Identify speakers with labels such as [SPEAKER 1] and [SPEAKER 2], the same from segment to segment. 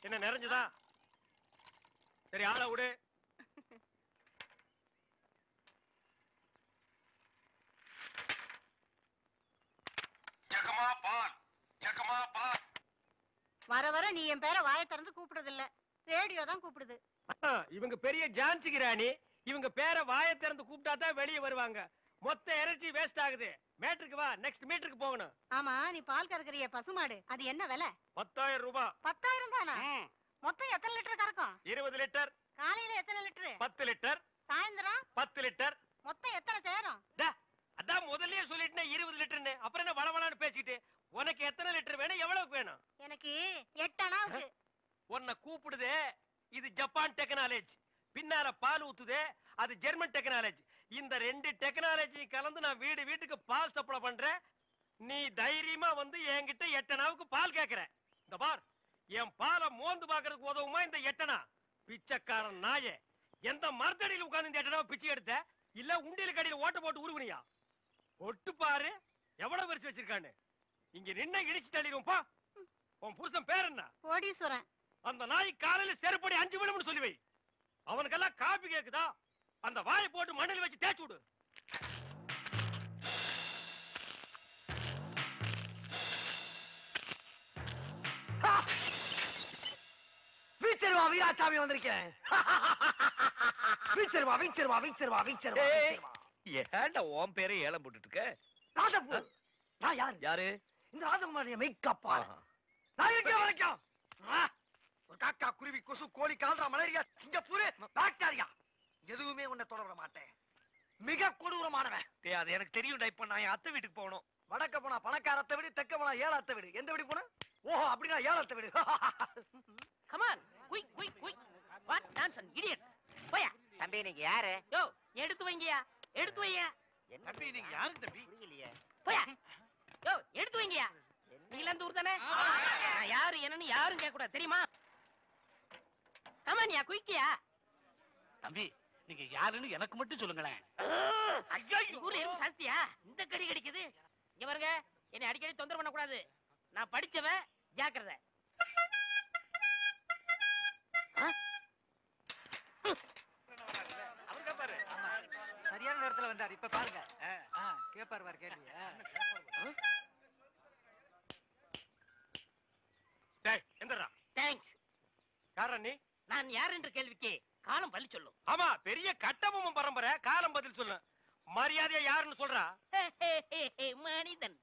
[SPEAKER 1] என்ன நிறைஞ்சதா? சரி, ஆள விடு.
[SPEAKER 2] வர வர நீ என் பேரை வாயை திறந்து கூப்பிடுறது இல்ல, ரேடியோ தான் கூப்பிடுது.
[SPEAKER 1] இவங்க பெரிய ஜான்சி ராணி. இவங்க பேரை வாயை திறந்து கூப்பிட்டா தான் வெளியே வருவாங்க. மொத்த எனர்ஜி வேஸ்ட் ஆகுது. மேட்ருக்கு வா, நெக்ஸ்ட் மீட்டருக்கு போகணும்.
[SPEAKER 2] ஆமா, நீ பால் கறக்குறிய பசுமாடு, அது என்ன விலை?
[SPEAKER 1] 10,000 ரூபாய்.
[SPEAKER 2] 10,000 தானா? மொத்தம் எத்தனை லிட்டர் கறக்கும்?
[SPEAKER 1] 20 லிட்டர்.
[SPEAKER 2] காலையில எத்தனை லிட்டர்?
[SPEAKER 1] 10 லிட்டர்.
[SPEAKER 2] சாயந்தரம்
[SPEAKER 1] 10 லிட்டர்.
[SPEAKER 2] மொத்தம் எத்தனை சேரும்?
[SPEAKER 1] அதான் முதல்லயே சொல்லிட்டேன் 20 லிட்டர்னு. அப்புறம் என்ன வளவளான்னு பேசிட்டு? உனக்கு எத்தனை லிட்டர் வேணும், எவ்வளவுக்கு வேணும்?
[SPEAKER 2] எனக்கு 8 அணாவுக்கு.
[SPEAKER 1] உன்னை கூப்பிடுதே, இது ஜப்பான் டெக்னாலஜி. பின்னால பால் ஊத்துதே, அது ஜெர்மன் டெக்னாலஜி. இந்த 2 டெக்னாலஜி கலந்து நான் வீடு வீட்டுக்கு பால் சப்ளை பண்றேன். நீ தைரியமா வந்து என்கிட்ட 8 அணாவுக்கு பால் கேக்குற. இந்த பார், என் பாலை மோந்து பாக்குறதுக்கு உதவுமா இந்த 8 அணா? பிச்சைக்காரன் நாயே, எந்த மரத்தடியில் உட்கார்ந்து இந்த 8 அணாவை பிச்சை எடுத்த? இல்ல உண்டியல கடையில் ஓட்ட போட்டு உருவனியா? ஒட்டு பாரு எவ்வளவு வரிசை வச்சிருக்கான்னு. இங்க நின்ன இடிச்சு தள்ளிடுவோம். பா, உன் புருஷன் பேர் என்ன?
[SPEAKER 2] கோடீஸ்வரன். அந்த
[SPEAKER 1] நாய் காலையில செருப்படி 5 விழும்னு சொல்லி வை. அவனுக்கெல்லாம் காப்பி கேக்குதா? அந்த வாயை போட்டு மண்ணில் வச்சு தேய்ச்சு விடு.
[SPEAKER 3] வீச்சருவா வீராசாமி வந்திருக்கேன். வீச்சருவா வீச்சருவா வீச்சருவா வீச்சருவா.
[SPEAKER 4] ஏன்டா உன் பேரை ஏலம் போட்டுட்டு இருக்க?
[SPEAKER 3] ராஜபூர். நான் யாரு?
[SPEAKER 4] யாரு?
[SPEAKER 3] இந்த ராஜகுமாரிய மெய்காப்பா. நான் எங்க வரைக்கும் ஒரு காக்கா, குருவி, கொசு, கோழி, கால்ரா, மலேரியா, சிங்கப்பூர், பாக்டீரியா எதுவுமே உன்னை தொடர மாட்டேன். மிக கொடூரமானவன்.
[SPEAKER 4] அது எனக்கு தெரியும்டா. இப்ப நான் என் அத்தை வீட்டுக்கு போகணும்.
[SPEAKER 3] வடக்க போனா பணக்காரத்தை வீடு, தெக்க போனா ஏழாத்த வீடு. எந்த வீடு போன? ஓஹோ, அப்படின்னா ஏழாத்த வீடு.
[SPEAKER 5] Come on, quick quick quick. What nonsense idiot. போயா.
[SPEAKER 6] தம்பி நீங்க யாரு?
[SPEAKER 5] யோ, எடுத்து வைங்கயா, எடுத்து வையா.
[SPEAKER 4] தம்பி நீங்க யாரு தம்பி?
[SPEAKER 6] புரியலையே.
[SPEAKER 5] போயா. யோ, எடுத்து வைங்கயா. நீங்க அந்த ஊர் தானே? நான் யாரு என்னன்னு யாரும் கேட்க கூடாது, தெரியுமா? கமான்யா, குயிக்கியா.
[SPEAKER 4] தம்பி நீங்க யாருன்னு எனக்கு மட்டும் சொல்லுங்களேன்.
[SPEAKER 5] ஐயோ, ஊர்ல எறும்பு சாஸ்தியா இந்த கடி கடிக்குது. இங்க பாருங்க, என்னை அடிக்கடி தொந்தரவு பண்ண கூடாது. நான் படிச்சவன், ஜாக்கிரதை.
[SPEAKER 3] சரியான நேரத்துல வந்தார். இப்ப பாருங்க, கேப்பாரு கேள்வி.
[SPEAKER 1] எந்தரா?
[SPEAKER 5] தேங்க்ஸ்.
[SPEAKER 1] யாரா நீ?
[SPEAKER 5] நான் யார் என்ற கேள்விக்கு காலம் பள்ளி சொல்லும்.
[SPEAKER 1] ஆமா, பெரிய கட்டபொம்மன் பரம்பரை. காலம் பதில் சொல்லு. மரியாதையா யாருன்னு சொல்றா?
[SPEAKER 5] மனிதன்.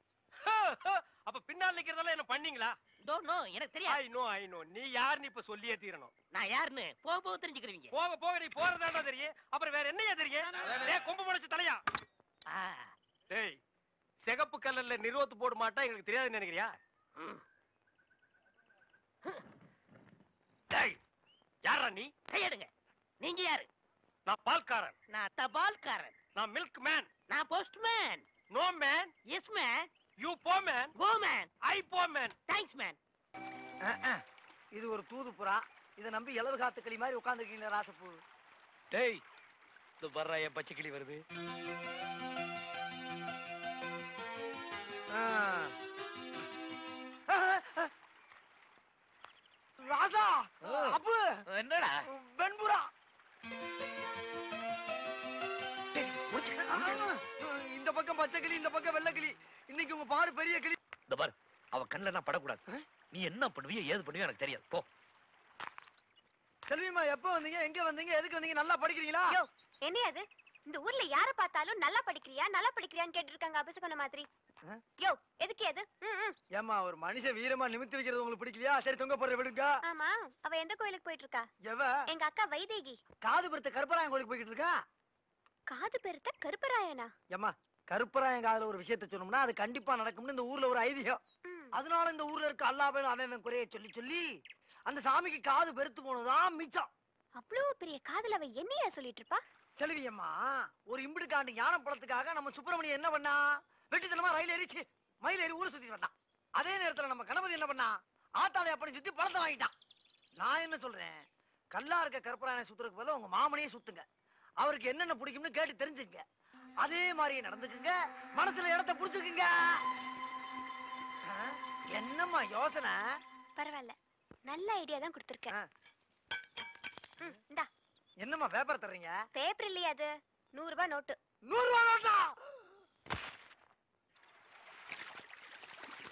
[SPEAKER 1] அப்ப பின்னால் நிக்கிறதெல்லாம் என்ன பண்ணீங்களா?
[SPEAKER 5] டோன்ட் நோ, எனக்கு தெரியாது.
[SPEAKER 1] ஐ நோ நீ யாருன்னு இப்ப சொல்லியே தீரணும்.
[SPEAKER 5] நான் யாருன்னு போக போக தெரிஞ்சுக்கிறீங்க.
[SPEAKER 1] போக போக நீ போறதாண்டா தெரியும். அப்புறம் வேற என்னையா தெரியும்? டேய், கொம்பு முளைச்ச தலையா. டேய், சிகப்பு கலர்ல நிறுவத்து போட மாட்டா எனக்கு தெரியாதுன்னு நினைக்கிறியா? டேய், யாரா நீ?
[SPEAKER 5] கையெடுங்க. நீங்க யாரு?
[SPEAKER 1] நான் பால்காரன்.
[SPEAKER 5] நான் தபால்காரன்.
[SPEAKER 1] நான் மில்க் மேன்.
[SPEAKER 5] நான் postman.
[SPEAKER 1] No man.
[SPEAKER 5] Yes man.
[SPEAKER 1] You போ மேன்.
[SPEAKER 5] Go man.
[SPEAKER 1] ஐ போ மேன்.
[SPEAKER 5] Thanks man.
[SPEAKER 3] இது ஒரு தூது புறா. இதை நம்பி இலவு காத்து கிளி மாதிரி உட்காந்துருக்கீங்களா ராசப்பூ?
[SPEAKER 4] டேய், இது வர்ற என் பச்சை கிளி வருது.
[SPEAKER 3] ராஜா, அப்பு,
[SPEAKER 4] என்னடா
[SPEAKER 3] வெண்புறா. இந்த பக்கம் பச்சை கிளி, இந்த பக்கம் வெள்ளை கிளி. இன்னைக்கு உங்க பாரு பெரிய கிளி.
[SPEAKER 4] இந்த பாரு, அவ கண்ணுல நான் படக்கூடாது. நீ என்ன பண்ணுவியோ ஏது பண்ணுவியோ எனக்கு தெரியாது. போ.
[SPEAKER 3] செல்விமா, எப்ப வந்தீங்க, எங்க வந்தீங்க, எதுக்கு வந்தீங்க? நல்லா படிக்கிறீங்களா?
[SPEAKER 7] என்ன அது? இந்த ஊர்ல யார பார்த்தாலும் நல்லா படிக்கிறியா நல்லா படிக்கிறியான்னு கேட்டு இருக்காங்க. அபசகன மாதிரி. யோ, எதுக்கு அது?
[SPEAKER 3] ஏமா, ஒரு மனுஷன் வீரமா நிமித்தி வைக்கிறது உங்களுக்கு பிடிக்கலையா? சரி, தொங்க போடுற விடுங்க.
[SPEAKER 7] ஆமா, அவ எந்த கோயிலுக்கு போயிட்டு இருக்கா? எங்க அக்கா வைதேகி.
[SPEAKER 3] காது பெருத்த கருப்பராயன் கோயிலுக்கு போயிட்டு இருக்கா.
[SPEAKER 7] காது பெருத்த கருப்பராயனா?
[SPEAKER 3] ஏமா, கருப்பராயன் காதுல ஒரு விஷயத்த சொன்னோம்னா அது கண்டிப்பா நடக்கும்னு இந்த ஊர்ல ஒரு ஐதீகம். அதனால இந்த ஊர்ல இருக்க அல்லாஹ்வே அவன் குறைய சொல்லி சொல்லி அந்த சாமிக்கு காது பெருத்து போனதான் மிச்சம்.
[SPEAKER 7] அவ்வளவு பெரிய காதுல அவ என்னையா சொல்லிட்டு இருப்பா?
[SPEAKER 3] செல்வியம்மா, ஒரு இம்பிடுக்காண்டு ஞான பழத்துக்காக நம்ம சுப்பிரமணியம் என்ன பண்ணா? வெட்டித்தனமா ரயில் ஏறிச்சு மயில் ஏறி ஊரை சுத்தி வந்தான். அதே நேரத்துல நம்ம கணபதி என்ன பண்ணா? ஆத்தாளை அப்படி சுத்தி பழத்தை வாங்கிட்டான். நான் என்ன சொல்றேன், கல்லா இருக்க கருப்பராயனை சுத்துறதுக்கு பதிலா உங்க மாமனையே சுத்துங்க. அவருக்கு என்னென்ன பிடிக்கும்னு கேட்டு தெரிஞ்சுங்க. அதே மாதிரியே நடந்துக்குங்க. மனசுல இடத்தை புடிச்சுக்குங்க. என்னம்மா யோசனை?
[SPEAKER 7] பரவாயில்ல, நல்ல ஐடியா தான் கொடுத்திருக்கேன். இந்தா.
[SPEAKER 3] என்னம்மா பேப்பர் தர்றீங்க?
[SPEAKER 7] பேப்பர் இல்லையா அது? 100 ரூபாய் நோட்டு.
[SPEAKER 3] 100 ரூபாய் நோட்டா?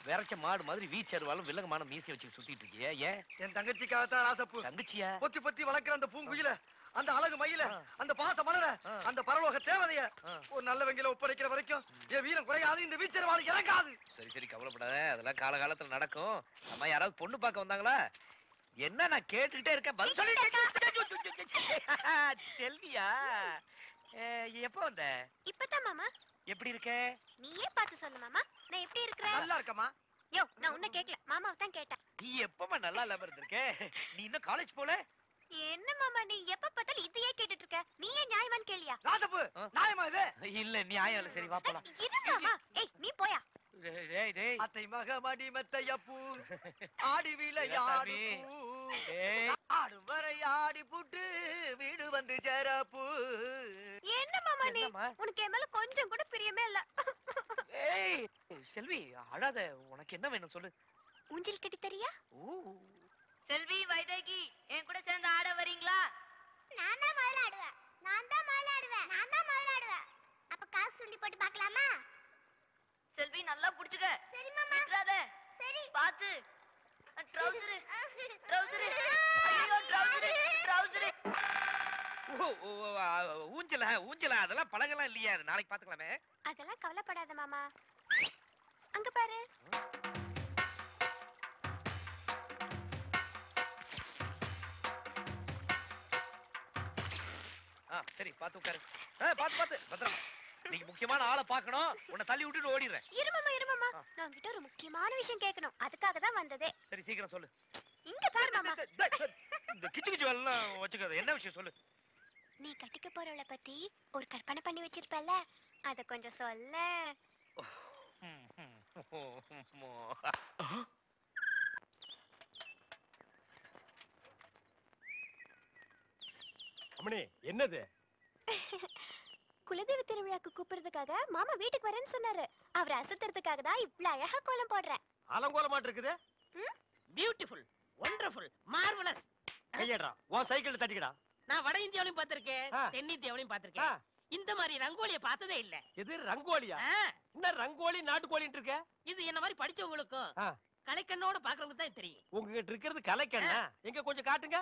[SPEAKER 4] விரைச்ச மாடு மாதிரி வீச்சருவாலும் வில்லங்கமான மீசி வச்சு சுத்திட்டு இருக்கிய ஏன்?
[SPEAKER 3] என் தங்கச்சிக்காகத்தான் ராசப்பு.
[SPEAKER 4] தங்கச்சியா?
[SPEAKER 3] பொத்தி பொத்தி வளர்க்கிற அந்த பூங்குயில, அந்த அழகு மயில, அந்த பாச மலர, அந்த பரலோக தேவதைய ஒரு நல்ல வெங்கில ஒப்படைக்கிற வரைக்கும் என் வீரம் குறையாது, இந்த வீச்சருவாள் இறங்காது.
[SPEAKER 4] சரி சரி, கவலைப்படாத, அதெல்லாம் காலகாலத்துல நடக்கும். அம்மா யாராவது பொண்ணு பார்க்க வந்தாங்களா? என்ன நான் கேட்டுக்கிட்டே இருக்கேன், பதில் சொல்லி. செல்வியா, எப்ப வந்த?
[SPEAKER 7] இப்பதான் மாமா.
[SPEAKER 4] எப்படி இருக்க?
[SPEAKER 7] நீயே பார்த்து சொல்லு மாமா, நான் எப்படி இருக்கிறேன்?
[SPEAKER 3] நல்லா இருக்கமா?
[SPEAKER 7] யோ, நான் உன்னை கேட்கல, மாமாவை தான் கேட்டேன்.
[SPEAKER 4] நீ எப்பமா நல்லா இல்லாம இருந்திருக்க? நீ இன்னும் காலேஜ் போல?
[SPEAKER 7] என்ன மாமா நீ எப்ப பார்த்தாலும் இதையே கேட்டுட்டு இருக்க? நீயே நியாயமான்னு கேளியா?
[SPEAKER 3] ராசப்பு, நியாயமா இது?
[SPEAKER 4] இல்ல நியாயம் இல்ல. சரி வா போலாம்.
[SPEAKER 7] இரு மாமா. ஏய் நீ போயா.
[SPEAKER 4] டேய் டேய்,
[SPEAKER 3] அத்தை மக மடி மெத்தையப்பூ ஆடி விளையாடு ஆடும் வரை ஆடி புட்டு வீடு வந்து சேரப்பூ.
[SPEAKER 7] என்ன மாமா நீ? உனக்கு என் மேல கொஞ்சம் கூட பிரியமே இல்ல.
[SPEAKER 4] ஏய் செல்வி, அழாத. உனக்கு என்ன வேணும் சொல்லு.
[SPEAKER 7] ஊஞ்சல் கட்டி தரியா?
[SPEAKER 2] செல்வி, வைதேகி, என் கூட சேர்ந்து ஆட வரீங்களா?
[SPEAKER 7] நான் தான் முதல்ல ஆடுவேன். நான் தான் முதல்ல ஆடுவேன். நான் தான் முதல்ல ஆடுவேன். அப்ப காசு சுண்டி போட்டு பார்க்கலாமா?
[SPEAKER 2] செல்வி, நல்லா புடிச்சுக்க.
[SPEAKER 7] சரி மாமா.
[SPEAKER 2] விட்டுறாத.
[SPEAKER 7] சரி.
[SPEAKER 2] பாத்து. ட்ரவுசர். ட்ரவுசர். ஐயோ, ட்ரவுசர். ட்ரவுசர்.
[SPEAKER 4] ஊஞ்சலா ஊஞ்சலா அதெல்லாம் பழகலாம் இல்லையா? நாளைக்கு பாத்துக்கலாமே.
[SPEAKER 7] அதெல்லாம் கவலைப்படாத மாமா. அங்க பாரு.
[SPEAKER 4] சரி, பாத்து உட்காரு. பாத்து பாத்து பத்திரம். நீங்க முக்கியமான ஆளை பாக்கணும். உன்னை தள்ளி விட்டுட்டு ஓடிடுறேன்.
[SPEAKER 7] இரு மாமா. நான் உன்கிட்ட ஒரு முக்கியமான விஷயம் கேட்கணும். அதுக்காக தான் வந்ததே.
[SPEAKER 4] சரி சீக்கிரம் சொல்லு.
[SPEAKER 7] இங்க பாரு மாமா.
[SPEAKER 4] இந்த கிச்சு கிச்சு எல்லாம் வச்சுக்காத. என்ன விஷயம் சொல்லு.
[SPEAKER 7] நீ கட்டிக்க போறவளை பத்தி ஒரு கற்பனை பண்ணி வச்சிருப்பல, அத கொஞ்சம் சொல்ல.
[SPEAKER 1] அம்மணி, என்னது?
[SPEAKER 7] குலதெய்வ திருவிழாக்கு கூப்பிடுறதுக்காக மாமா வீட்டுக்கு வரேன்னு சொன்னாரு. அவரை அசத்துறதுக்காக தான் இவ்வளவு அழகா கோலம் போடுறேன்.
[SPEAKER 1] அலங்கோலமாட்டு இருக்குது.
[SPEAKER 5] Beautiful, wonderful, marvellous.
[SPEAKER 1] கையடா, உன் சைக்கிள் தட்டிக்கடா.
[SPEAKER 5] நான் வட இந்தியாவிலையும் பார்த்திருக்கேன், தென்னிந்தியாவிலையும் பார்த்திருக்கேன். இந்த மாதிரி ரங்கோலிய பார்த்ததே இல்ல.
[SPEAKER 1] எது ரங்கோலியா? என்ன ரங்கோலி நாட்டுக்கோலின்னு இருக்க?
[SPEAKER 5] இது என்ன மாதிரி படிச்சவங்களுக்கும் கலைக்கண்ணோட பாக்குறவங்க தான் தெரியும்.
[SPEAKER 1] உங்ககிட்ட இருக்கிறது கலைக்கண்ணா? எங்க கொஞ்சம் காட்டுங்க.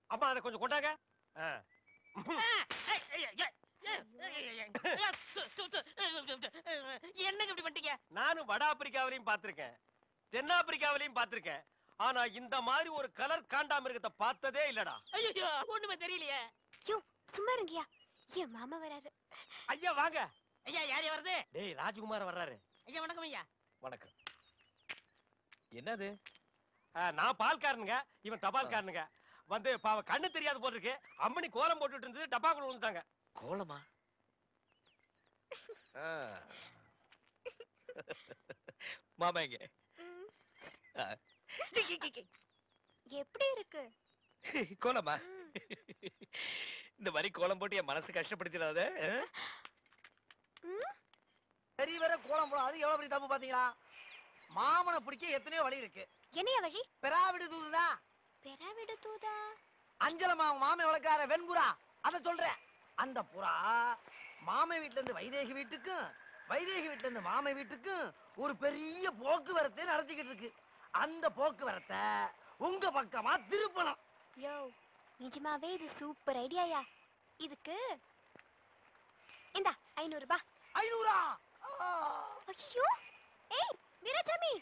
[SPEAKER 1] அம்மா அதை கொஞ்சம் கொண்டாங்க.
[SPEAKER 5] என்னங்க இப்படி பண்ணிட்டீங்க?
[SPEAKER 1] நானும் வட ஆப்பிரிக்காவிலையும் பார்த்திருக்கேன், தென்னாப்பிரிக்காவிலையும் பார்த்திருக்கேன். ஆனா இந்த மாதிரி ஒரு கலர் காண்டாமிருகத்தை பார்த்ததே இல்லடா.
[SPEAKER 5] ஐயோ, ஒண்ணுமே தெரியலையே.
[SPEAKER 7] யோ, சும்மா இருங்கயா. என் மாமா வராரு.
[SPEAKER 1] ஐயா வாங்க.
[SPEAKER 5] ஐயா, யாரு வருது?
[SPEAKER 1] டேய், ராஜ்குமார் வர்றாரு.
[SPEAKER 5] ஐயா வணக்கம். ஐயா
[SPEAKER 1] வணக்கம். என்னது? நான் பால்காரனுங்க, இவன் தபால்காரனுங்க. வந்து பாவ கண்ணு தெரியாது போல இருக்கு. அம்மணி கோலம் போட்டுட்டு இருந்தது, டப்பாக்குள்ள விழுந்தாங்க.
[SPEAKER 4] கோலமா? மாமா எங்க?
[SPEAKER 7] எப்படி இருக்கு
[SPEAKER 4] கோலமா? இந்த மாதிரி கோலம் போட்டு என் மனசு கஷ்டப்படுத்திடாத.
[SPEAKER 3] சரி, வேற கோலம் போட அது எவ்வளவு பெரிய தப்பு பாத்தீங்களா? மாமனை பிடிக்க எத்தனையோ வழி இருக்கு.
[SPEAKER 7] என்னைய வழி?
[SPEAKER 3] பெறாவிடு தூதுதான்.
[SPEAKER 7] பெறாவிடு தூதா?
[SPEAKER 3] அஞ்சலமா மாமை வளர்க்கார வெண்புறா, அத சொல்றேன். அந்த புறா மாமை வீட்டுல இருந்து வைதேகி வீட்டுக்கும், வைதேகி வீட்டுல இருந்து மாமை வீட்டுக்கும் ஒரு பெரிய போக்குவரத்தை நடத்திக்கிட்டு இருக்கு. அந்த போக்குவரத்தை உங்க பக்கமா திருப்பணும்.
[SPEAKER 7] யோ, நிஜமாவே இது சூப்பர் ஐடியாயா. இதுக்கு இந்தா 500 ரூபாய்.
[SPEAKER 3] 500?
[SPEAKER 7] ஐயோ, ஏய் வீராசாமி,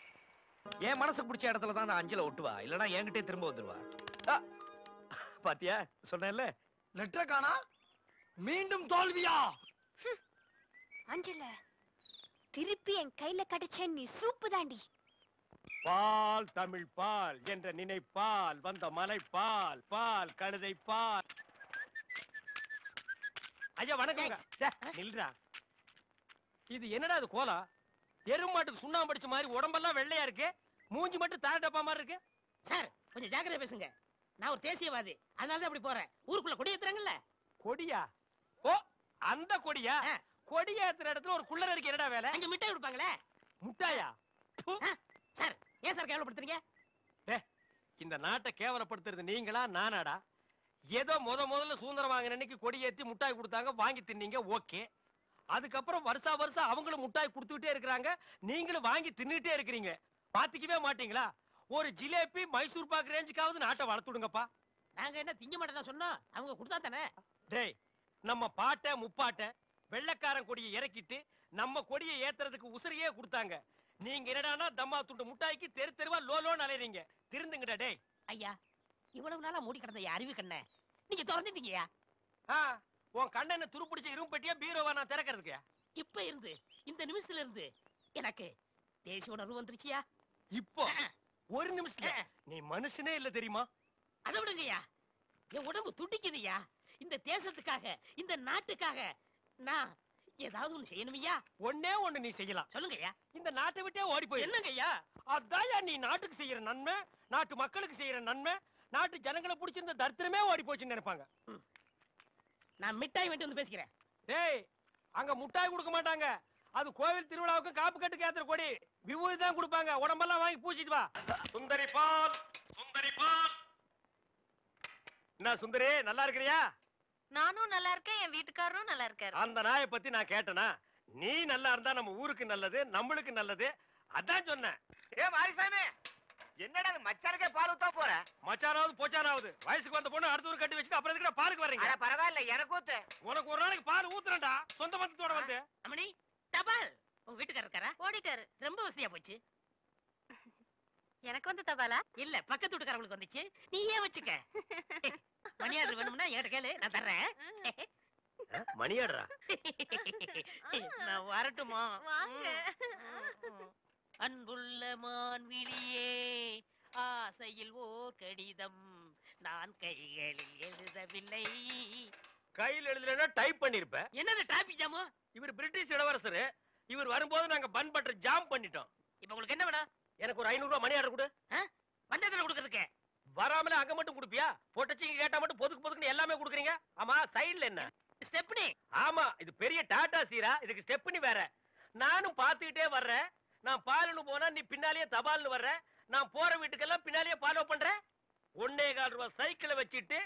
[SPEAKER 4] என் மனசுக்கு பிடிச்ச இடத்துல தான் அந்த அஞ்சல ஒட்டுவா, இல்லனா என்கிட்டே திரும்ப வந்துருவா. பாத்தியா, சொன்னேன்ல.
[SPEAKER 3] லெட்டர் காணா, மீண்டும் தோல்வியா?
[SPEAKER 7] அஞ்சல திருப்பி என் கையில கிடைச்ச நீ சூப்பு தாண்டி.
[SPEAKER 1] பால் தமிழ் பால் என்ற நினைப்பால் வந்த மலை பால், பால் கழுதை பால். ஐயா வணக்கம். நில்றா. இது என்னடா இது கோலம்? எருமாட்டுக்கு சுண்ணாம்பு அடிச்ச மாதிரி உடம்பெல்லாம் வெள்ளையா இருக்கு, மூஞ்சி மட்டும் தார டப்பா மாதிரி இருக்கு.
[SPEAKER 5] சார், கொஞ்சம் ஜாக்கிரதை பேசுங்க. நான் ஒரு தேசியவாதி, அதனால தான் அப்படி போறேன். ஊருக்குள்ள கொடி ஏத்துறாங்கல்ல.
[SPEAKER 1] கொடியா? ஓ, அந்த கொடியா? கொடி ஏத்துற இடத்துல ஒரு குள்ளர் இருக்கு, என்னடா வேலை?
[SPEAKER 5] அங்க மிட்டாய் கொடுப்பாங்களே.
[SPEAKER 1] முட்டாயா?
[SPEAKER 5] சார், ஏன் சார் கேவலப்படுத்துறீங்க?
[SPEAKER 1] இந்த நாட்டை கேவலப்படுத்துறது நீங்களா நானாடா? ஏதோ முதல்ல சுதந்திரம் வாங்கின அன்னைக்கு கொடி ஏத்தி முட்டாய் கொடுத்தாங்க, வாங்கி தின்னீங்க, ஓகே. அதுக்கப்புறம் வருஷம் அவங்களும் முட்டாய் கொடுத்துக்கிட்டே இருக்கிறாங்க, நீங்களும் வாங்கி தின்னுட்டே இருக்கிறீங்க. பாத்துக்கவே மாட்டீங்களா? ஒரு ஜிலேபி மைசூர் பாக்கு ரேஞ்சுக்காவது நாட்டை வளர்த்துடுங்கப்பா.
[SPEAKER 5] நாங்க என்ன திங்க மாட்டேன் சொன்னோம், அவங்க கொடுத்தா தானே.
[SPEAKER 1] டேய், நம்ம பாட்ட முப்பாட்ட வெள்ளைக்காரன் கொடியை இறக்கிட்டு நம்ம கொடியை ஏத்துறதுக்கு உசிரியே கொடுத்தாங்க. நீங்க என்னடானா தம்மா துண்டு முட்டாய்க்கு தெரு தெருவா லோலோன்னு அலையறீங்க. திருந்துங்கடா டேய்.
[SPEAKER 5] ஐயா, இவ்வளவு நாளா மூடி கிடந்த அறிவு கண்ண நீங்க திறந்துட்டீங்கயா.
[SPEAKER 1] உன் கண்ணனை துருப்பிடிச்ச இரும்பு பெட்டியா பீரோவா நான் திறக்கிறதுக்கு?
[SPEAKER 5] இப்ப இருந்து இந்த நிமிஷத்துல இருந்து எனக்கு தேசிய உணர்வு வந்துருச்சியா.
[SPEAKER 1] இப்போ ஒரு நிமிஷத்துல நீ மனுஷனே இல்ல தெரியுமா?
[SPEAKER 5] அதை விடுங்கய்யா, என் உடம்பு துடிக்குதுயா. இந்த தேசத்துக்காக, இந்த நாட்டுக்காக நான் ஏதாவது ஒண்ணு செய்யணுமையா.
[SPEAKER 1] ஒன்னே ஒண்ணு நீ செய்யலாம்.
[SPEAKER 5] சொல்லுங்கய்யா.
[SPEAKER 1] இந்த நாட்டை விட்டே ஓடி போய்.
[SPEAKER 5] என்னங்கய்யா?
[SPEAKER 1] அதாயா நீ நாட்டுக்கு செய்யற நன்மை, நாட்டு மக்களுக்கு செய்யற நன்மை. நாட்டு ஜனங்களை பிடிச்சிருந்த தரித்திரமே ஓடி போச்சுன்னு நினைப்பாங்க.
[SPEAKER 5] நான் மிட்டாய் வேண்டி வந்து பேசிக்கிறேன்.
[SPEAKER 1] டேய், அங்க முட்டாய் கொடுக்க மாட்டாங்க. அது கோவில் திருவிழாவுக்கு காப்பு கட்டுக்கு ஏத்துற கொடி. விபூதி தான் கொடுப்பாங்க. உடம்பெல்லாம் வாங்கி பூச்சிட்டு வா. சுந்தரி பால், சுந்தரி பால். என்ன சுந்தரி, நல்லா இருக்கிறியா?
[SPEAKER 2] நானும் நல்லா இருக்கேன், என் வீட்டுக்காரரும் நல்லா இருக்காரு.
[SPEAKER 1] அந்த நாயை பத்தி நான் கேட்டனா? நீ நல்லா இருந்தா நம்ம ஊருக்கு நல்லது, நம்மளுக்கு நல்லது. அதான் சொன்னேன்.
[SPEAKER 4] ஏ மாரிசாமி, என்னடா மச்சானுக்கே பால் ஊத்தா போற?
[SPEAKER 1] மச்சானாவது போச்சானாவது வயசுக்கு வந்த பொண்ணு அடுத்த ஊர் கட்டி வச்சுட்டு அப்புறம் எதுக்கு பாலுக்கு வர்றீங்க?
[SPEAKER 4] பரவாயில்ல, எனக்கு ஊத்து.
[SPEAKER 1] உனக்கு ஒரு நாளைக்கு பால் ஊத்துறேன்டா, சொந்த பந்தத்தோட வந்து.
[SPEAKER 5] அம்மணி, தபால். உங்க வீட்டுக்காரர் இருக்காரா?
[SPEAKER 2] ஓடிட்டாரு.
[SPEAKER 5] ரொம்ப வசதியா போச்சு.
[SPEAKER 2] எனக்கு வந்து தபாலா?
[SPEAKER 5] இல்ல, பக்கத்து வீட்டுக்காரங்களுக்கு வந்துச்சு. நீயே வச்சுக்க. மணியாடு வேணும்னா என்கிட்ட கேளு, நான் தர்றேன்.
[SPEAKER 1] மணியாடுறா?
[SPEAKER 5] நான் வரட்டுமா?
[SPEAKER 2] வாங்க.
[SPEAKER 5] அன்புள்ள மான்விழியே, ஆசையில் ஓர் கடிதம் நான் கைகளில் எழுதவில்லை.
[SPEAKER 1] கையில் எழுதலன்னா டைப் பண்ணிருப்ப.
[SPEAKER 5] என்னது டிராபிக் ஜாமு?
[SPEAKER 1] இவர் பிரிட்டிஷ் இளவரசர். இவர் வரும்போது நாங்க பன் பட்டர் ஜாம் பண்ணிட்டோம்.
[SPEAKER 5] இப்ப உங்களுக்கு என்ன வேணும்?
[SPEAKER 1] எனக்கு ஒரு 500 ரூபாய் மணி ஆர்டர் கொடு.
[SPEAKER 5] வந்ததுல கொடுக்கறதுக்கு
[SPEAKER 1] வராமல அங்க மட்டும் கொடுப்பியா? பொட்டச்சிங்க கேட்டா மட்டும் பொதுக்கு எல்லாமே கொடுக்குறீங்க. ஆமா, சைடுல என்ன
[SPEAKER 5] ஸ்டெப்னி?
[SPEAKER 1] ஆமா, இது பெரிய டாடா சீரா, இதுக்கு ஸ்டெப்னி வேற. நானும் பாத்துக்கிட்டே வர்றேன். நான் பாலுன்னு போனா நீ பின்னாலேயே தபால்னு வர்ற. நான் போற வீட்டுக்கெல்லாம் பின்னாலேயே ஃபாலோ பண்ற. 1.25 ரூபாய் சைக்கிளை வச்சுட்டு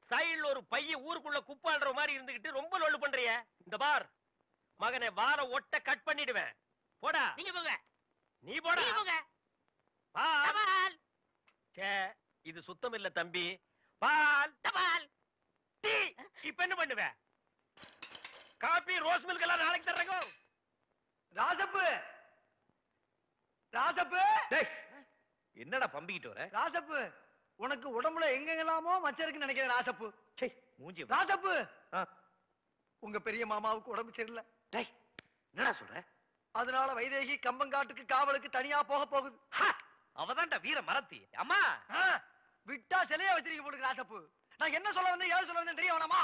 [SPEAKER 1] சைடுல ஒரு பைய ஊருக்குள்ள குப்பாடுற மாதிரி இருந்துகிட்டு ரொம்ப லொல்லு பண்றிய. இந்த பார் மகனே, வார ஒட்ட கட் பண்ணிடுவேன். போடா.
[SPEAKER 5] நீங்க போங்க.
[SPEAKER 1] நீ போடா.
[SPEAKER 5] நீங்க போங்க.
[SPEAKER 1] பால். சே, இது சுத்தம் இல்ல தம்பி. பால்,
[SPEAKER 5] தபால்,
[SPEAKER 1] டீ. இப்ப என்ன பண்ணுவ? காபி, ரோஸ் மில்க் எல்லாம் நாளைக்கு தர்றேங்க.
[SPEAKER 3] ராசப்பு, ராசப்பு.
[SPEAKER 4] டேய், என்னடா பம்பிக்கிட்டு வர?
[SPEAKER 3] ராசப்பு, உனக்கு உடம்புல எங்கெங்கெல்லாமோ மச்சம் இருக்குன்னு நினைக்கிறேன். ராசப்பு,
[SPEAKER 4] மூஞ்சி.
[SPEAKER 3] ராசப்பு, உங்க பெரிய மாமாவுக்கு உடம்பு சரியில்லை.
[SPEAKER 4] டேய், என்னடா சொல்ற?
[SPEAKER 3] அதனால வைதேகி கம்பங்காட்டுக்கு காவலுக்கு தனியா போக போகுது.
[SPEAKER 4] அவதான்டா வீர மரத்தி. அம்மா,
[SPEAKER 3] விட்டா சிலையா வச்சிருக்க போடுங்க. ராசப்பு, நான் என்ன சொல்ல வந்தேன், ஏன் சொல்ல வந்தேன் தெரிய வேணாமா?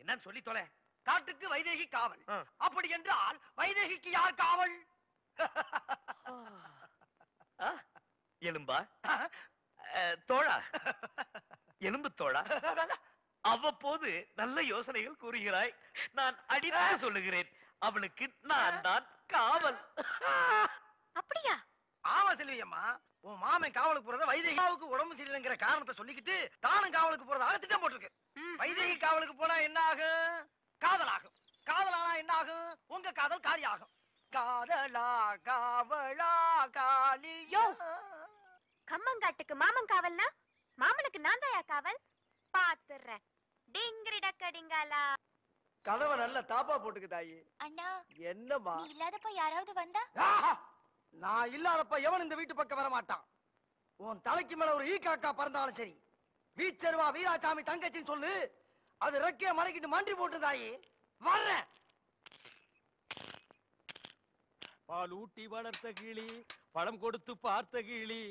[SPEAKER 4] என்னன்னு சொல்லி தொலை.
[SPEAKER 3] காட்டுக்கு வைதேகி காவல். அப்படி என்றால் வைதேகிக்கு யார் காவல்?
[SPEAKER 4] எலும்பா? தோழா, எலும்பு தோழா. அவ்வப்போது நல்ல யோசனைகள் கூறுகிறாய். நான் அடித்து சொல்லுகிறேன், அவளுக்கு நான் தான் காவல்.
[SPEAKER 7] அப்படியா?
[SPEAKER 3] ஆமா செல்வியம்மா, உன் மாமன் காவலுக்கு போறத வைதேகிக்கு உடம்பு சரியில்லைங்கிற காரணத்தை சொல்லிக்கிட்டு தானும் காவலுக்கு போறதாக திட்டம் போட்டிருக்கு. வைதேகி காவலுக்கு போனா என்ன ஆகும்? காதலாகும். காதலானா என்ன ஆகும்? உங்க காதல் காரியாகும். காதலா காவலா காலியோ.
[SPEAKER 7] கம்மங்காட்டுக்கு மாமன் காவல்னா மாமனுக்கு நான் தாயா காவல்? பாத்துறேன். டிங்கிரி டக்கடிங்காலா.
[SPEAKER 3] கதவை நல்ல தாப்பா போட்டுக்கு தாயி.
[SPEAKER 7] அண்ணா,
[SPEAKER 3] என்னம்மா?
[SPEAKER 7] நீ இல்லாதப்ப யாராவது வந்தா?
[SPEAKER 3] நான் இல்லாதப்ப எவன் இந்த வீட்டு பக்கம் வர மாட்டான். உன் தலைக்கு மேல ஒரு ஈ காக்கா பறந்தாலும் சரி, வீச்சருவா வீராசாமி தங்கச்சின்னு சொல்லு, அது ரெக்கைய மலைக்கிட்டு மண்டி போட்டு தாயி வர்றேன்.
[SPEAKER 1] பால் ஊட்டி வளர்த்த கிளி, பழம் கொடுத்து பார்த்த கிளி.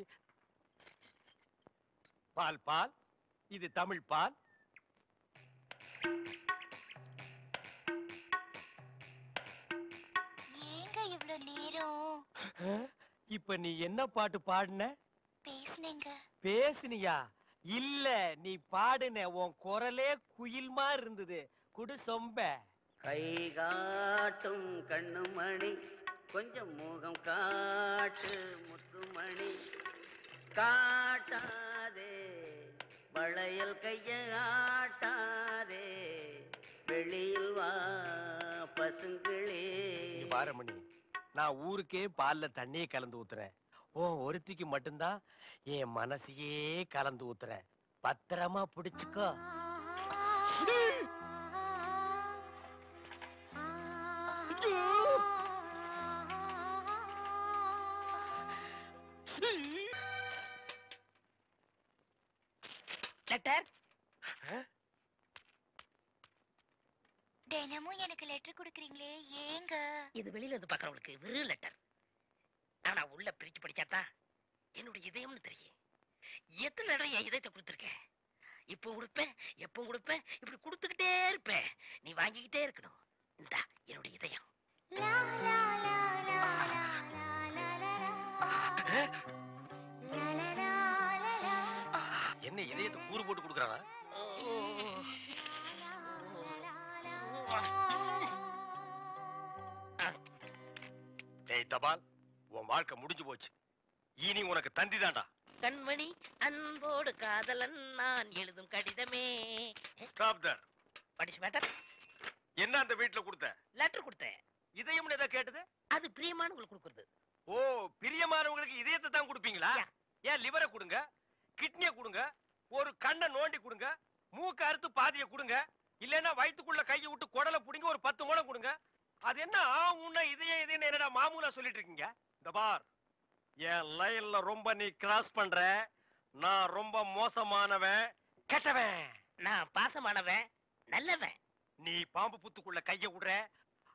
[SPEAKER 1] பால் பால், இது தமிழ் பால்.
[SPEAKER 7] ஏங்க இவ்வளவு நேரம்?
[SPEAKER 1] இப்ப நீ என்ன பாட்டு பாடுன?
[SPEAKER 7] பேசுனீங்க.
[SPEAKER 1] பேசுனியா? இல்ல, நீ பாடுன. உன் குரலே குயில் மாதிரி இருந்தது. குடு சொம்ப.
[SPEAKER 6] கை காட்டும் கண்ணுமணி, கொஞ்சம் முகம் காட்டு முத்துமணி. காட்டாதே வளையல் கைய ஆட்டாதே வெளியில் வா பசுங்களே.
[SPEAKER 1] பாரமணி, நான் ஊருக்கே பால்ல தண்ணியே கலந்து ஊத்துறேன். ஒருத்திக்கு மட்டும்தான் என் மனசையே கலந்து ஊத்துறேன். பத்திரமா பிடிச்சுக்கோ.
[SPEAKER 5] லெட்டர்
[SPEAKER 7] தினமும் எனக்கு லெட்டர் கொடுக்கறீங்களே, ஏங்க?
[SPEAKER 5] இது வெளியில இருந்து பாக்குறவங்களுக்கு வெறும் லெட்டர். ஆனா உள்ள பிரிச்சு படிச்சாத்தா என்னுடைய இதயம்னு தெரியும். எத்தனை இடம் என் இதயத்தை கொடுத்துருக்கேன். இப்போ கொடுப்பேன், எப்போ கொடுப்பேன், இப்படி கொடுத்துக்கிட்டே இருப்பேன். நீ வாங்கிக்கிட்டே இருக்கணும். இந்தா என்னுடைய இதயம்.
[SPEAKER 1] என்ன இதயத்தை கூறு போட்டு கொடுக்குறாங்க? ஏய் தபால், உன் வாழ்க்கை முடிஞ்சு போச்சு. இனி உனக்கு தந்தி தான்டா.
[SPEAKER 5] கண்மணி அன்போடு காதலன் நான் எழுதும் கடிதமே.
[SPEAKER 1] Stop there.
[SPEAKER 5] படிச்சு மேட்டர்.
[SPEAKER 1] என்ன அந்த வீட்டுல கொடுத்த?
[SPEAKER 5] லெட்டர் கொடுத்தேன்.
[SPEAKER 1] இதயம்னு ஏதோ கேட்டது?
[SPEAKER 5] அது பிரியமானவங்களுக்கு கொடுக்கறது.
[SPEAKER 1] ஓ, பிரியமானவங்களுக்கு இதயத்தை தான் கொடுப்பீங்களா? ஏன் லிவரை கொடுங்க, கிட்னியை கொடுங்க, ஒரு கண்ணை நோண்டி கொடுங்க, மூக்க அறுத்து பாதியை கொடுங்க, இல்லன்னா வயிற்றுக்குள்ள கையை விட்டு குடலை புடிங்க ஒரு 10 முழம் கொடுங்க. அது என்ன ஆகும்னா இதயம் என்னடா மாமூலா சொல்லிட்டு இருக்கீங்க? இந்த பார், என் லைன்ல ரொம்ப நீ கிராஸ் பண்ற. நான் ரொம்ப மோசமானவன், கெட்டவன்.
[SPEAKER 5] நான் பாசமானவன், நல்லவன்.
[SPEAKER 1] நீ பாம்பு புத்துக்குள்ள கைய விடுற,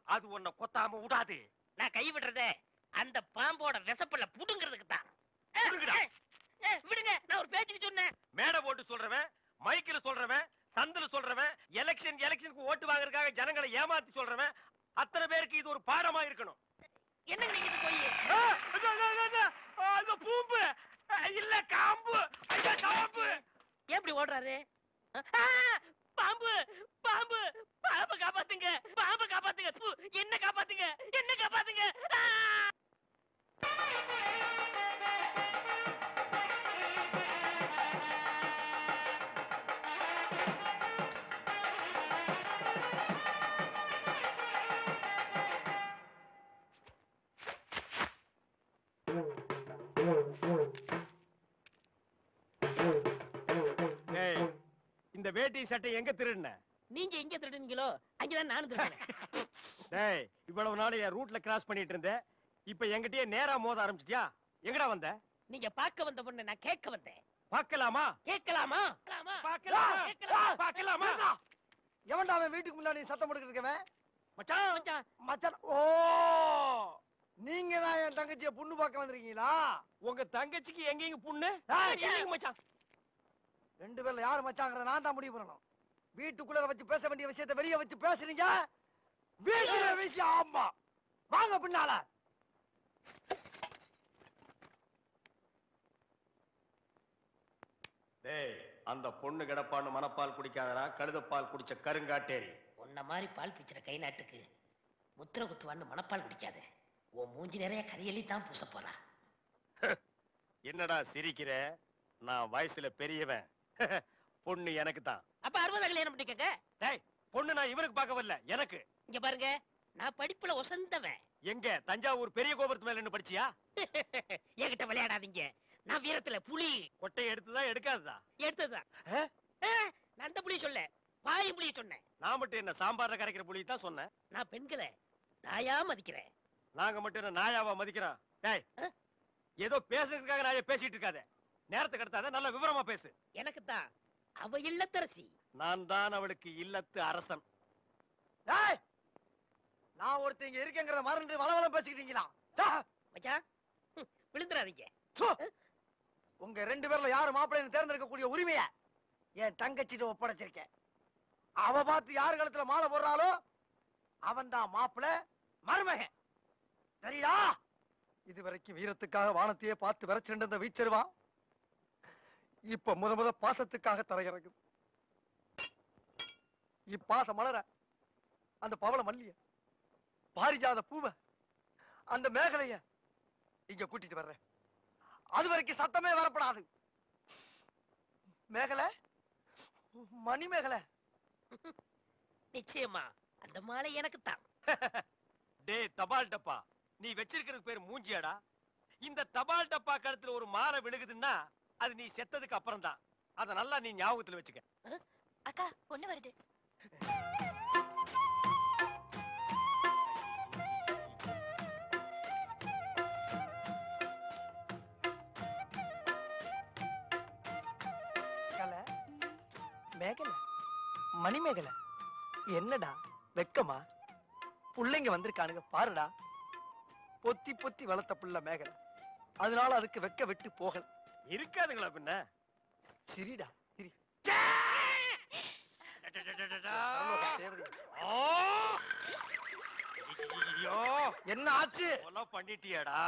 [SPEAKER 1] அது உன்னை கொத்தாம விடாது.
[SPEAKER 5] நான் கை விடுறதே அந்த பாம்போட விசப்பல்ல புடுங்கிறதுக்கு தான். விடுங்க, நான் ஒரு பேச்சுக்கு சொன்னேன்.
[SPEAKER 1] மேடை போட்டு சொல்றவன், மைக்கில சொல்றவன், சந்தில சொல்றவன், எலெக்ஷனுக்கு ஓட்டு வாங்குறதுக்காக ஜனங்களை ஏமாத்தி சொல்றவன், அத்தனை பேருக்கு இது ஒரு பாடமா இருக்கணும்.
[SPEAKER 5] என்ன நீங்க போய்
[SPEAKER 1] பூம்பு இல்ல காம்பு, காம்பு
[SPEAKER 5] எப்படி ஓடுறாரு? பாம்பு பாம்பு பாம்பு காப்பாத்துங்க, பாம்பு காப்பாத்துங்க, என்ன காப்பாத்துங்க, என்ன காப்பாத்துங்க.
[SPEAKER 1] இந்த வேட்டி சட்டை எங்க திருடுன?
[SPEAKER 5] நீங்க எங்க திருடுனீங்களோ அங்கதான் நானும் திருடுனேன்.
[SPEAKER 1] டேய், இவ்வளவு நாள் என் ரூட்ல கிராஸ் பண்ணிட்டு இருந்தேன். இப்ப என்கிட்டயே நேரா மோத ஆரம்பிச்சிட்டியா? எங்கடா வந்த?
[SPEAKER 5] நீங்க பார்க்க வந்த பொண்ணு நான் கேட்க வந்தேன்.
[SPEAKER 1] பார்க்கலாமா?
[SPEAKER 5] கேட்கலாமா?
[SPEAKER 1] பார்க்கலாமா?
[SPEAKER 3] எவன்டா அவன் வீட்டுக்கு முன்னாடி சத்தம் போட்டுக்கிட்டு
[SPEAKER 1] மச்சான்
[SPEAKER 5] மச்சான்,
[SPEAKER 3] மச்சான்? ஓ, நீங்க தான் என் தங்கச்சிய பொண்ணு பார்க்க வந்திருக்கீங்களா?
[SPEAKER 1] உங்க தங்கச்சிக்கு எங்கெங்க புண்ணு?
[SPEAKER 5] மச்சான்,
[SPEAKER 3] 2 பேர்ல யாரு மச்சாங்கிறத நான் தான் முடிவு பண்ணணும். வீட்டுக்குள்ள வச்சு பேச வேண்டிய விஷயத்தை வெளியே வச்சு பேசுறீங்க. வீட்டுல விஷயம். ஆமா, வாங்க பின்னால.
[SPEAKER 1] டேய், அந்த பொண்ணு கிடப்பான்னு மனப்பால் குடிக்காதரா, கழுதப்பால் குடிச்ச கருங்காட்டேரி.
[SPEAKER 5] உன்ன மாதிரி பால் பிச்சுற கை நாட்டுக்கு முத்திர குத்துவான்னு மனப்பால் குடிக்காத. உன் மூஞ்சி நிறைய கரியலி தான் பூச போறா.
[SPEAKER 1] என்னடா சிரிக்கிற? நான் வயசுல பெரியவன். பொண்ணு எனக்கு தான்.
[SPEAKER 5] அப்ப 60 கல்யாணம் பண்ணிக்கங்க.
[SPEAKER 1] டேய், பொண்ணு நான் இவனுக்கு பார்க்க வரல, எனக்கு.
[SPEAKER 5] இங்க பாருங்க, நான் படிப்புல ஒசந்தவன்.
[SPEAKER 1] எங்க தஞ்சாவூர் பெரிய கோபுரத்து மேல என்ன படிச்சியா?
[SPEAKER 5] என்கிட்ட விளையாடாதீங்க. நான் வீரத்துல புலி.
[SPEAKER 1] கொட்டையை எடுத்துதான் எடுக்காததா?
[SPEAKER 5] எடுத்ததுதான். நான் அந்த புலி சொல்ல, பாய் புலி சொன்னேன்.
[SPEAKER 1] நான் மட்டும் என்ன சாம்பார்ல கரைக்கிற புலி தான் சொன்னேன்.
[SPEAKER 5] நான் பெண்களை தாயா மதிக்கிறேன்.
[SPEAKER 1] நாங்க மட்டும் என்ன நாயாவா மதிக்கிறோம்? டேய், ஏதோ பேசுறதுக்காக நாய பேசிட்டு இருக்காத. நேரத்தை கடத்தாத, நல்ல விவரமா பேசு.
[SPEAKER 5] எனக்கு தான் அவ இல்லத்தரசி.
[SPEAKER 1] நான் தான் அவளுக்கு இல்லத்து அரசன்.
[SPEAKER 3] டேய், நான் ஒருத்தங்க இருக்கேங்கிறத மறந்து வளவளம் பேசிக்கிட்டீங்களா?
[SPEAKER 5] மச்சான், விழுந்துறாதீங்க.
[SPEAKER 3] உங்க 2 பேர்ல யாரு மாப்பிள்ளைன்னு தேர்ந்தெடுக்கக்கூடிய உரிமைய என் தங்கச்சிட்டு ஒப்படைச்சிருக்கேன். அவ பார்த்து யாரு கழுத்துல மாலை போடுறாளோ அவன் தான் மாப்பிள்ள, மருமகன். சரியா? இதுவரைக்கும் வீரத்துக்காக வானத்தையே பார்த்து விரைச்சிருந்த வீச்சருவா இப்ப முத பாசத்துக்காக தரையிறங்குது. இப்பாசம் மலர அந்த பவள மல்லிய, பாரிஜாத பூவ, அந்த மேகலைய இங்க கூட்டிட்டு வர்றேன். அது வரைக்கும் சத்தமே வரப்படாது. மேகலை, மணி மேகலை.
[SPEAKER 5] நிச்சயமா அந்த மாலை எனக்கு தான்.
[SPEAKER 1] டேய் தபால் டப்பா, நீ வச்சிருக்கிறது பேர் மூஞ்சியாடா. இந்த தபால் டப்பா கழுத்துல ஒரு மாலை விழுகுதுன்னா அது நீ செத்ததுக்கு அப்புறம் தான். அத நல்லா நீ ஞாபகத்துல வச்சுக்க.
[SPEAKER 7] அக்கா பொண்ணு வருது.
[SPEAKER 3] மேகலை, மணி மேகலை, என்னடா வெக்கமா? புள்ளைங்க வந்திருக்கானுங்க பாருடா. பொத்தி பொத்தி வளர்த்த புள்ள மேகலை, அதனால அதுக்கு வெக்க விட்டு போகல.
[SPEAKER 1] இருக்காதுங்களா பின்ன?
[SPEAKER 3] சிரிடா சிரி. என்ன ஆச்சு?
[SPEAKER 1] பண்ணிட்டியாடா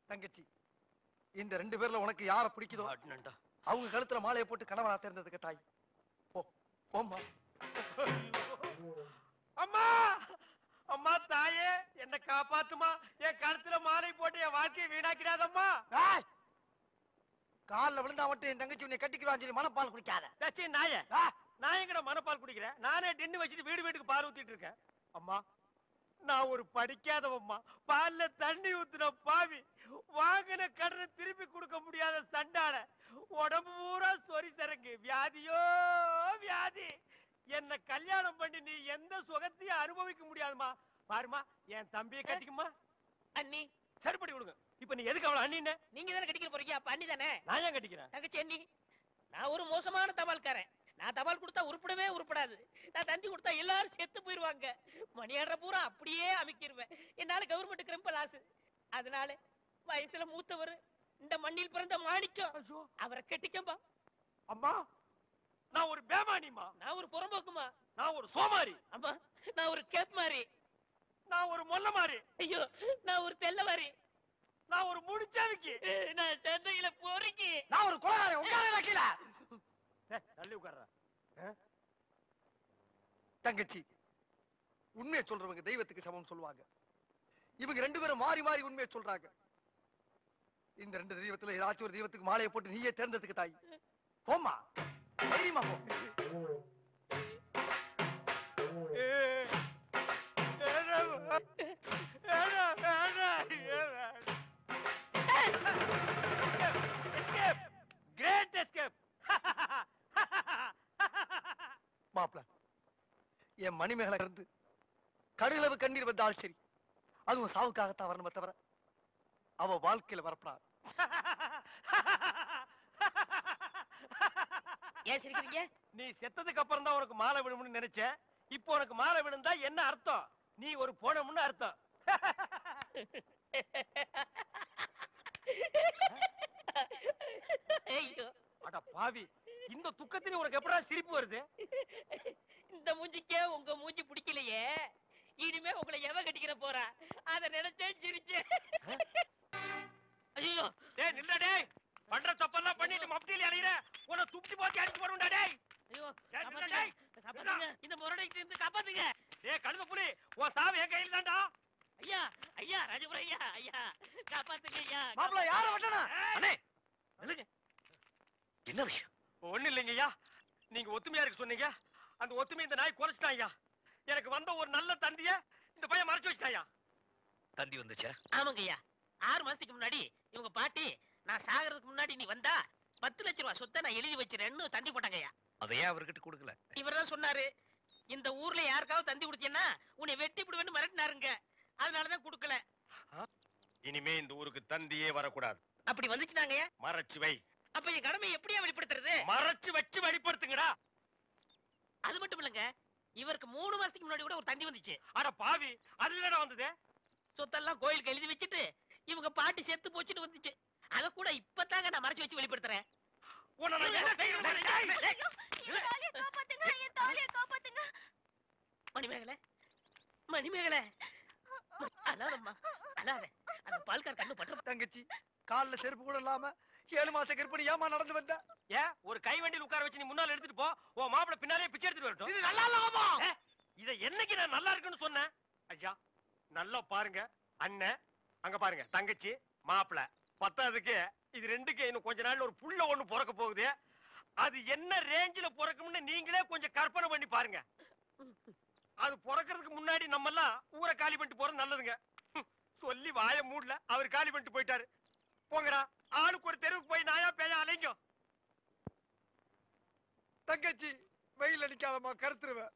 [SPEAKER 3] தங்கச்சி, இந்த 2 பேர்ல உனக்கு யார பிடிக்குதோ அவங்க கழுத்துல மாலையை போட்டு கணவனா தேர்ந்ததுக்கு தாய். போம்மா.
[SPEAKER 1] அம்மா அம்மா தாயே, என்ன காப்பாத்துமா. என் கழுத்துல மாலை போட்டு என் வாழ்க்கையை வீணாக்கிறாதம்மா.
[SPEAKER 3] காலில் விழுந்தா மட்டும் என் தங்கச்சி உன்னை கட்டிக்கிறான்னு சொல்லி மனப்பால் குடிக்காத.
[SPEAKER 1] நாய நான் எங்கட மனப்பால் குடிக்கிறேன்? நானே டின்னு வச்சுட்டு வீடு வீட்டுக்கு பால் ஊத்திட்டு இருக்கேன். அம்மா, நான் ஒரு படிக்காதவம்மா. பால்ல தண்ணி ஊத்துன பாவி, வாங்கின கடனை திருப்பி கொடுக்க முடியாத சண்டால, உடம்பு பூரா சொறி சரங்கு, வியாதியோ வியாதி. என்ன கல்யாணம் பண்ணி நீ எந்த சுகத்தையும் அனுபவிக்க முடியாதுமா. பாருமா, என் தம்பியை கட்டிக்குமா.
[SPEAKER 5] அண்ணி
[SPEAKER 1] சரிப்படி கொடுங்க. இப்ப நீ எதுக்கு அவளை அண்ணின்னு?
[SPEAKER 5] நீங்க தானே கட்டிக்க போறீங்க, அப்ப அண்ணி தானே.
[SPEAKER 1] நான் ஏன் கட்டிக்கிறேன்?
[SPEAKER 5] தங்கச்சி அண்ணி, நான் ஒரு மோசமான தபால்காரன். நான் தபால் கொடுத்தா உருப்படவே உருப்படாது. நான் தந்தி கொடுத்தா எல்லாரும் செத்து போயிருவாங்க. மணியாடுற பூரா அப்படியே அமைக்கிருவேன். என்னால கவர்மெண்ட்டுக்கு ரொம்ப லாஸ். அதனால வயசுல மூத்தவர், இந்த மண்ணில் பிறந்த மாணிக்கம், அவரை கட்டிக்கம்பா.
[SPEAKER 1] அம்மா, நான் ஒரு பேமானிமா.
[SPEAKER 5] நான் ஒரு புறம்போக்குமா.
[SPEAKER 1] நான் ஒரு சோமாரி.
[SPEAKER 5] அம்மா, நான் ஒரு கேப் மாறி.
[SPEAKER 1] நான் ஒரு மொல்ல மாறி.
[SPEAKER 5] ஐயோ, நான் ஒரு தெல்ல மாறி.
[SPEAKER 1] நான் ஒரு முடிச்சாவிக்கு.
[SPEAKER 5] நான் தந்தையில போறீங்க.
[SPEAKER 3] நான் ஒரு கொலைகாரன். உட்கார கீழ
[SPEAKER 1] தள்ளி உட்கார்ற.
[SPEAKER 3] தங்கச்சி, உண்மையை சொல்றவங்க தெய்வத்துக்கு சமம் சொல்லுவாங்க. இவங்க 2 பேரும் மாறி மாறி உண்மையை சொல்றாங்க. இந்த 2 தெய்வத்துல ஏதாச்சும் ஒரு தெய்வத்துக்கு மாலையை போட்டு நீயே தேர்ந்ததுக்கு தாய். போம்மா, தைரியமா போ.
[SPEAKER 1] Great escape.
[SPEAKER 3] மாப்ள, என் மணிமேகலை இருந்து கடுகளவு கண்ணீர் வந்தால் சரி, அதுவும் சாவுக்காகத்தான் வரணுமே தவிர அவ வாழ்க்கையில வரப்படாது.
[SPEAKER 5] ஏன் சிரிக்கிறீங்க?
[SPEAKER 1] நீ செத்ததுக்கு அப்புறம் தான் உனக்கு மாலை விழும்னு நினைச்சேன். இப்போ உனக்கு மாலை விழுந்தா என்ன அர்த்தம்? நீ ஒரு போனமுன்னு அர்த்தம்.
[SPEAKER 5] ஐயோ,
[SPEAKER 1] அட பாவி, இந்த துக்கத்திலே உனக்கு எப்படா சிரிப்பு வருது?
[SPEAKER 5] இந்த மூஞ்சிக்கே உங்க மூஞ்சி பிடிக்கலையே, இனிமே உங்களை எவ கட்டிக்கிற போறா, அத நினைச்சே சிரிச்சேன். ஐயோ,
[SPEAKER 1] டேய் நில்ல டேய். பண்ற தப்பெல்லாம் பண்ணிட்டு மப்டியில அலையற. உன்னை துப்பி போட்டு அடிச்சு போடுடா டேய்.
[SPEAKER 5] ஐயோ,
[SPEAKER 1] காப்பாத்துங்க.
[SPEAKER 5] காப்பாத்துங்க, இந்த முரடைக்கு இருந்து காப்பாத்துங்க.
[SPEAKER 1] டேய் கழுத புலி, உன் சாவு என் கையில தான்டா.
[SPEAKER 5] ஐயா, ஐயா, ராஜபுரம் ஐயா, ஐயா, காப்பாத்துங்க ஐயா.
[SPEAKER 3] மாப்ள, யார வட்டனா?
[SPEAKER 1] அண்ணே நில்லுங்க. என்ன விஷயம்? ஒண்ணு இல்லைங்க ஐயா. நீங்க ஒத்துமையா இருக்க சொன்னீங்க. அந்த ஒத்துமை இந்த நாய் குறைச்சிட்டான் ஐயா. எனக்கு வந்த ஒரு நல்ல தந்திய இந்த பையன் மறைச்சு வச்சிட்டாயா.
[SPEAKER 4] தந்தி வந்துச்சா?
[SPEAKER 5] ஆமாங்க ஐயா. 6 மாசத்துக்கு முன்னாடி இவங்க பாட்டி, நான் சாகிறதுக்கு முன்னாடி நீ வந்தா 10 லட்சம் ரூபாய் சொத்தை நான் எழுதி வச்சிருன்னு தந்தி போட்டாங்க ஐயா.
[SPEAKER 4] அதையே அவர்கிட்ட கொடுக்கல.
[SPEAKER 5] இவர்தான் சொன்னாரு, இந்த ஊர்ல யாருக்காவது தந்தி கொடுத்தீங்கன்னா உன்னை வெட்டி விடுவேன்னு மிரட்டினாருங்க. அதனாலதான் கொடுக்கல.
[SPEAKER 1] இனிமே இந்த ஊருக்கு தந்தியே வரக்கூடாது.
[SPEAKER 5] அப்படி வந்துச்சுனாங்க ஐயா.
[SPEAKER 1] மறைச்சு வை.
[SPEAKER 5] அப்ப என் கடமையை எப்படியா வெளிப்படுத்துறது?
[SPEAKER 1] மறைச்சு வச்சு வெளிப்படுத்துங்கடா.
[SPEAKER 5] அது மட்டும் இல்லங்க, இவருக்கு 3 மாசத்துக்கு முன்னாடி கூட ஒரு தந்தி வந்துச்சு.
[SPEAKER 1] அட பாவி, அது என்னடா வந்தது?
[SPEAKER 5] சொத்தெல்லாம் கோயிலுக்கு எழுதி வச்சுட்டு இவங்க பாட்டி செத்து போச்சுட்டு வந்துச்சு. அத கூட இப்பதாங்க நான் மறைச்சு வச்சு வெளிப்படுத்துறேன்.
[SPEAKER 1] உன்னை நான் என்ன செய்யணும்?
[SPEAKER 5] மணிமேகலை, மணிமேகலை, அழாதம்மா, அழாத. அந்த பால்கார் கண்ணு பற்ற.
[SPEAKER 3] தங்கச்சி, கால்ல செருப்பு கூட இல்லாம 7 மாச கர்ப்பிணி ஏமா நடந்து வந்த?
[SPEAKER 1] ஏன் ஒரு கை வண்டியில் உட்கார வச்சு நீ முன்னால எடுத்துட்டு போ. உன் மாப்பிள பின்னாலே பிச்சை எடுத்துட்டு வரட்டும்.
[SPEAKER 3] இது நல்லா இல்லமா?
[SPEAKER 1] இத என்னைக்கு நான் நல்லா இருக்குன்னு சொன்னேன்? ஐயா நல்லா பாருங்க. அண்ணன் அங்க பாருங்க, தங்கச்சி மாப்பிள பத்தாவதுக்கு இது ரெண்டுக்கு இன்னும் கொஞ்ச நாள்ல ஒரு புள்ள ஒண்ணு பிறக்க போகுது. அது என்ன ரேஞ்சில பிறக்கும்னு நீங்களே கொஞ்சம் கற்பனை பண்ணி பாருங்க. அது பிறக்கிறதுக்கு முன்னாடி நம்ம எல்லாம் ஊரை காலி பண்ணிட்டு போறது நல்லதுங்க. சொல்லி வாய மூடல, அவர் காலி பண்ணிட்டு போயிட்டாரு. போங்கடா, ஆளுக்கு ஒரு தெருவுக்கு போய் நாயா பேயா அலைங்க. தங்கச்சி வெயில் அடிக்காதமா, கருத்துருவேன்.